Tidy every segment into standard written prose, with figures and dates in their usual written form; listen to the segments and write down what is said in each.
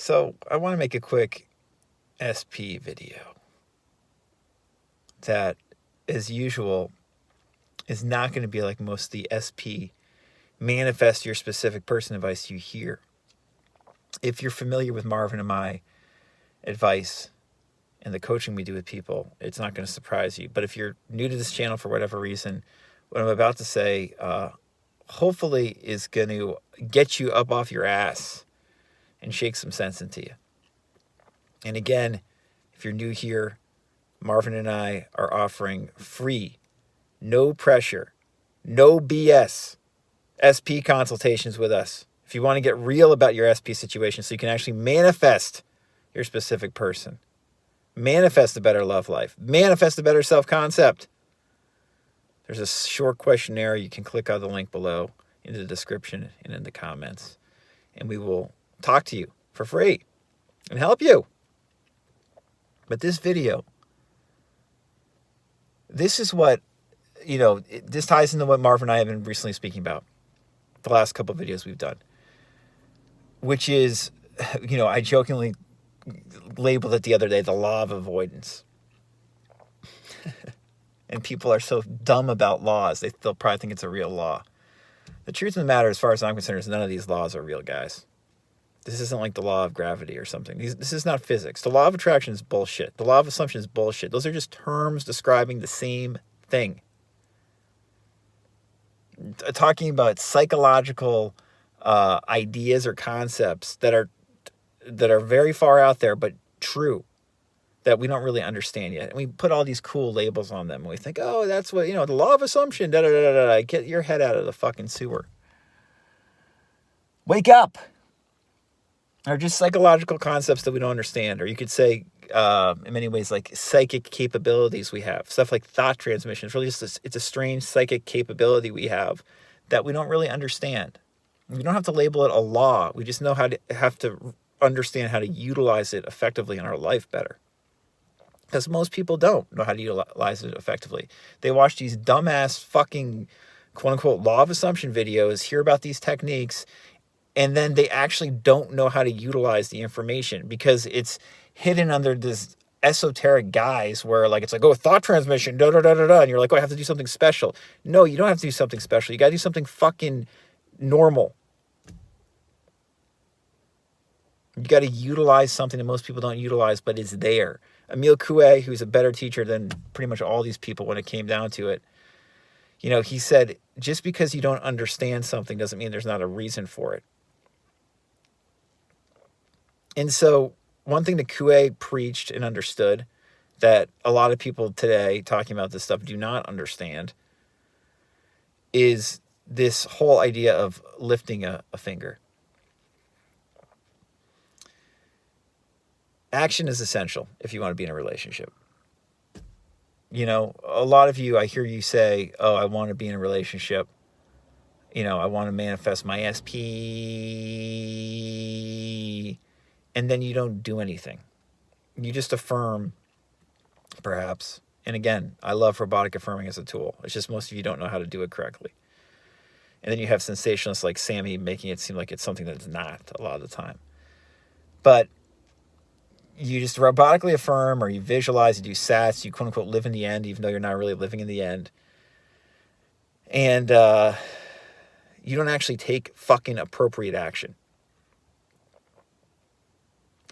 So I want to make a quick SP video that, as usual, is not going to be like most of the SP manifest your specific person advice you hear. If you're familiar with Marvin and my advice and the coaching we do with people, it's not going to surprise you. But if you're new to this channel for whatever reason, what I'm about to say hopefully is going to get you up off your ass and shake some sense into you. And again, if you're new here, Marvin and I are offering free, no pressure, no BS SP consultations with us. If you want to get real about your SP situation so you can actually manifest your specific person, manifest a better love life, manifest a better self-concept, there's a short questionnaire. You can click on the link below in the description and in the comments, and we will talk to you for free and help you. But this video, this is what, this ties into what Marvin and I have been recently speaking about the last couple of videos we've done, which is, I jokingly labeled it the other day, the law of avoidance. And people are so dumb about laws, they'll probably think it's a real law. The truth of the matter, as far as I'm concerned, is none of these laws are real, guys. This isn't like the law of gravity or something. This is not physics. The law of attraction is bullshit. The law of assumption is bullshit. Those are just terms describing the same thing. Talking about psychological ideas or concepts that are very far out there, but true, that we don't really understand yet. And we put all these cool labels on them. And we think, oh, that's what, the law of assumption, da-da-da-da-da. Get your head out of the fucking sewer. Wake up. Or just psychological concepts that we don't understand. Or you could say, in many ways, like psychic capabilities we have. Stuff like thought transmission. It's really just it's a strange psychic capability we have that we don't really understand. We don't have to label it a law. We just have to understand how to utilize it effectively in our life better. Because most people don't know how to utilize it effectively. They watch these dumbass fucking quote-unquote law of assumption videos, hear about these techniques, and then they actually don't know how to utilize the information because it's hidden under this esoteric guise where it's like, oh, thought transmission, da-da-da-da-da, and you're like, oh, I have to do something special. No, you don't have to do something special. You got to do something fucking normal. You got to utilize something that most people don't utilize, but is there. Emile Coué, who's a better teacher than pretty much all these people when it came down to it, he said, just because you don't understand something doesn't mean there's not a reason for it. And so one thing that Coué preached and understood that a lot of people today talking about this stuff do not understand is this whole idea of lifting a finger. Action is essential if you want to be in a relationship. A lot of you, I hear you say, oh, I want to be in a relationship. I want to manifest my SP. And then you don't do anything. You just affirm, perhaps. And again, I love robotic affirming as a tool. It's just most of you don't know how to do it correctly. And then you have sensationalists like Sammy making it seem like it's something that it's not a lot of the time. But you just robotically affirm, or you visualize, you do sats, you quote unquote live in the end, even though you're not really living in the end. And you don't actually take fucking appropriate action.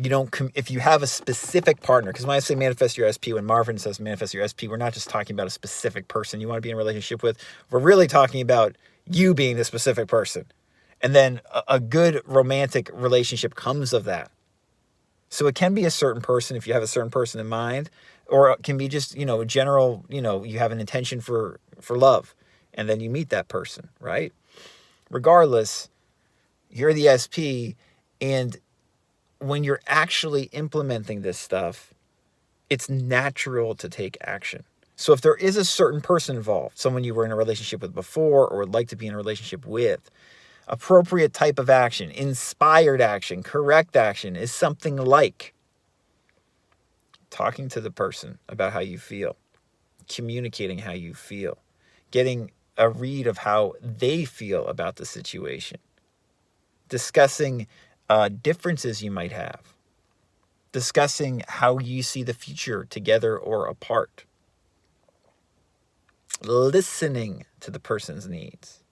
You don't, if you have a specific partner, because when I say manifest your SP, when Marvin says manifest your SP, we're not just talking about a specific person you want to be in a relationship with. We're really talking about you being the specific person. And then a good romantic relationship comes of that. So it can be a certain person if you have a certain person in mind, or it can be just, a general, you have an intention for love, and then you meet that person, right? Regardless, you're the SP, and when you're actually implementing this stuff, it's natural to take action. So if there is a certain person involved, someone you were in a relationship with before or would like to be in a relationship with, appropriate type of action, inspired action, correct action is something like talking to the person about how you feel, communicating how you feel, getting a read of how they feel about the situation, discussing differences you might have, discussing how you see the future together or apart, listening to the person's needs,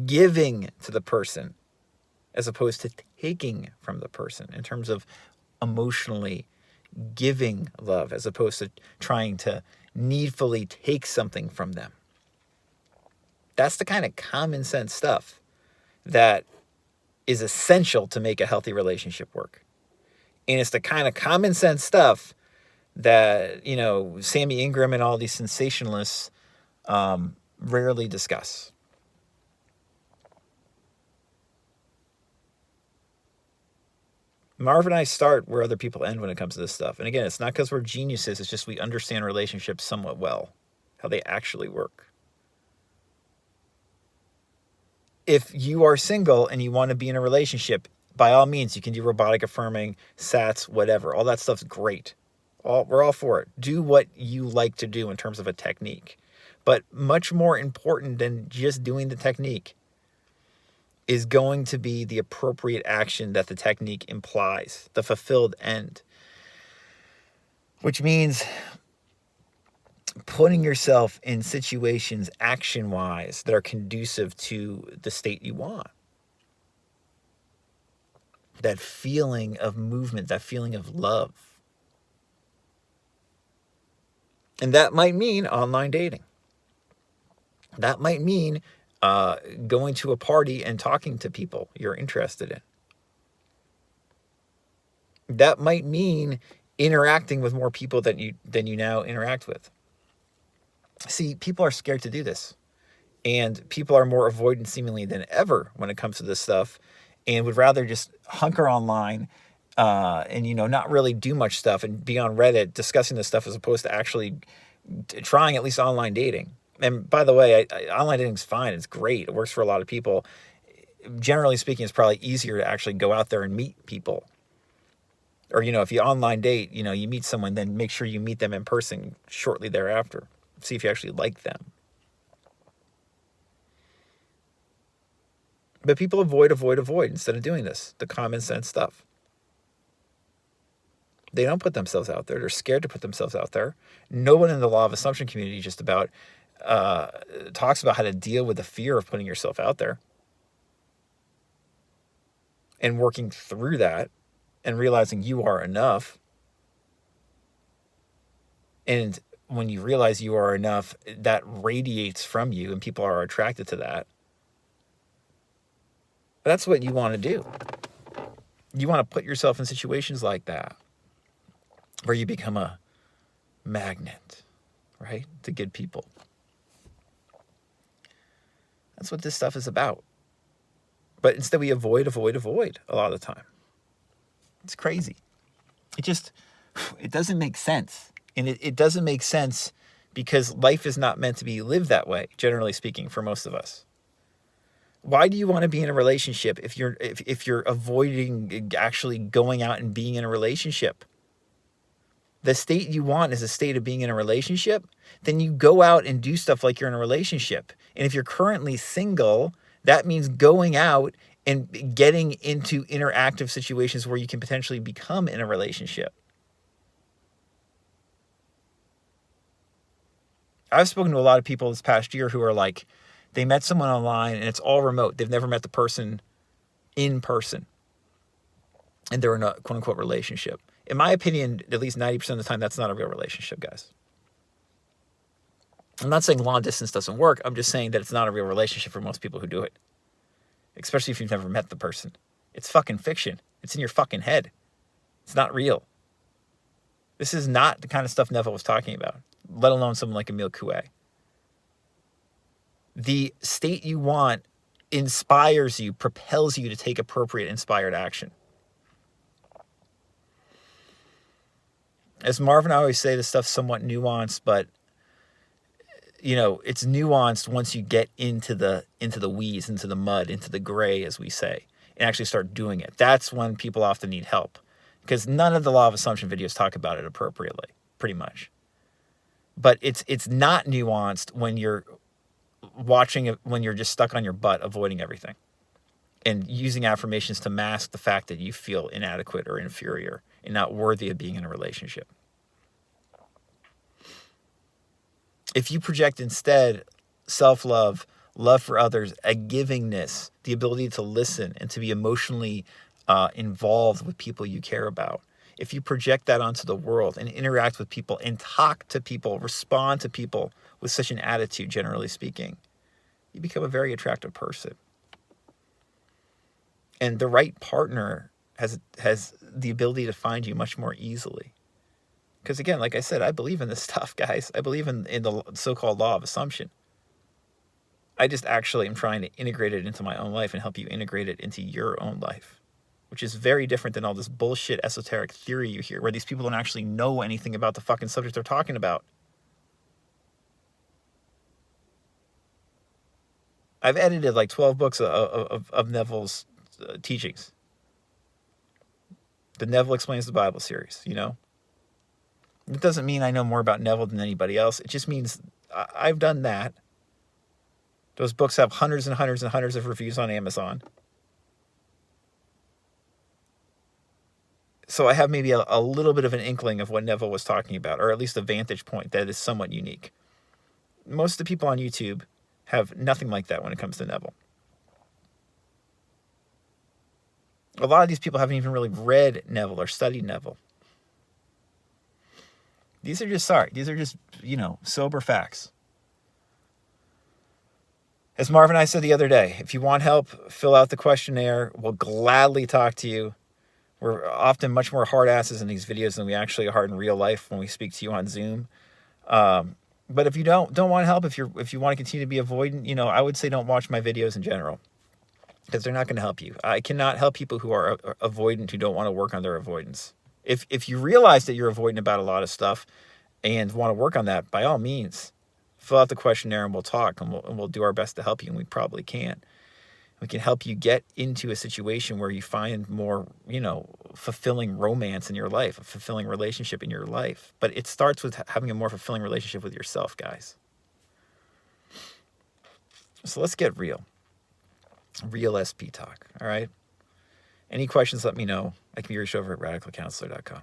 giving to the person as opposed to taking from the person in terms of emotionally giving love as opposed to trying to needfully take something from them. That's the kind of common sense stuff that is essential to make a healthy relationship work. And it's the kind of common sense stuff that, Sammy Ingram and all these sensationalists rarely discuss. Marv and I start where other people end when it comes to this stuff. And again, it's not because we're geniuses. It's just we understand relationships somewhat well, how they actually work. If you are single and you want to be in a relationship, by all means, you can do robotic affirming, SATs, whatever. All that stuff's great. We're all for it. Do what you like to do in terms of a technique. But much more important than just doing the technique is going to be the appropriate action that the technique implies, the fulfilled end. Which means putting yourself in situations action-wise that are conducive to the state you want. That feeling of movement, that feeling of love. And that might mean online dating. That might mean going to a party and talking to people you're interested in. That might mean interacting with more people than you now interact with. See, people are scared to do this. And people are more avoidant seemingly than ever when it comes to this stuff, and would rather just hunker online and, not really do much stuff and be on Reddit discussing this stuff as opposed to actually trying at least online dating. And by the way, online dating is fine. It's great. It works for a lot of people. Generally speaking, it's probably easier to actually go out there and meet people. Or, if you online date, you meet someone, then make sure you meet them in person shortly thereafter. See if you actually like them. But people avoid instead of doing this, the common sense stuff. They don't put themselves out there. They're scared to put themselves out there. No one in the law of assumption community just about talks about how to deal with the fear of putting yourself out there and working through that and realizing you are enough. And when you realize you are enough, that radiates from you and people are attracted to that. That's what you want to do. You want to put yourself in situations like that where you become a magnet, right? To good people. That's what this stuff is about. But instead we avoid a lot of the time. It's crazy. It doesn't make sense. And it doesn't make sense because life is not meant to be lived that way, generally speaking, for most of us. Why do you want to be in a relationship if you're avoiding actually going out and being in a relationship? The state you want is a state of being in a relationship, then you go out and do stuff like you're in a relationship. And if you're currently single, that means going out and getting into interactive situations where you can potentially become in a relationship. I've spoken to a lot of people this past year who are like, they met someone online and it's all remote. They've never met the person in person. And they're in a quote unquote relationship. In my opinion, at least 90% of the time, that's not a real relationship, guys. I'm not saying long distance doesn't work. I'm just saying that it's not a real relationship for most people who do it. Especially if you've never met the person. It's fucking fiction. It's in your fucking head. It's not real. This is not the kind of stuff Neville was talking about, let alone someone like Emile Coué. The state you want inspires you, propels you to take appropriate inspired action. As Marv and I always say, this stuff's somewhat nuanced, but it's nuanced once you get into the weeds, into the mud, into the gray, as we say, and actually start doing it. That's when people often need help, because none of the law of assumption videos talk about it appropriately, pretty much. But it's not nuanced when you're watching it, when you're just stuck on your butt, avoiding everything. and using affirmations to mask the fact that you feel inadequate or inferior and not worthy of being in a relationship. If you project instead self-love, love for others, a givingness, the ability to listen and to be emotionally involved with people you care about, if you project that onto the world and interact with people and talk to people, respond to people with such an attitude, generally speaking, you become a very attractive person. And the right partner has the ability to find you much more easily. Because again, like I said, I believe in this stuff, guys. I believe in the so-called law of assumption. I just actually am trying to integrate it into my own life and help you integrate it into your own life, which is very different than all this bullshit esoteric theory you hear, where these people don't actually know anything about the fucking subject they're talking about. I've edited like 12 books of Neville's teachings. The Neville Explains the Bible series, you know? It doesn't mean I know more about Neville than anybody else. It just means I've done that. Those books have hundreds and hundreds and hundreds of reviews on Amazon. So I have maybe a little bit of an inkling of what Neville was talking about, or at least a vantage point that is somewhat unique. Most of the people on YouTube have nothing like that when it comes to Neville. A lot of these people haven't even really read Neville or studied Neville. These are just, sober facts. As Marv and I said the other day, if you want help, fill out the questionnaire. We'll gladly talk to you. We're often much more hard asses in these videos than we actually are in real life when we speak to you on Zoom. But if you don't want help, if you want to continue to be avoidant, I would say don't watch my videos in general, because they're not going to help you. I cannot help people who are avoidant, who don't want to work on their avoidance. If you realize that you're avoidant about a lot of stuff and want to work on that, by all means, fill out the questionnaire and we'll talk, and we'll do our best to help you, and we probably can. We can help you get into a situation where you find more, fulfilling romance in your life, a fulfilling relationship in your life. But it starts with having a more fulfilling relationship with yourself, guys. So let's get real. Real SP talk, all right? Any questions, let me know. I can be reached over at radicalcounselor.com.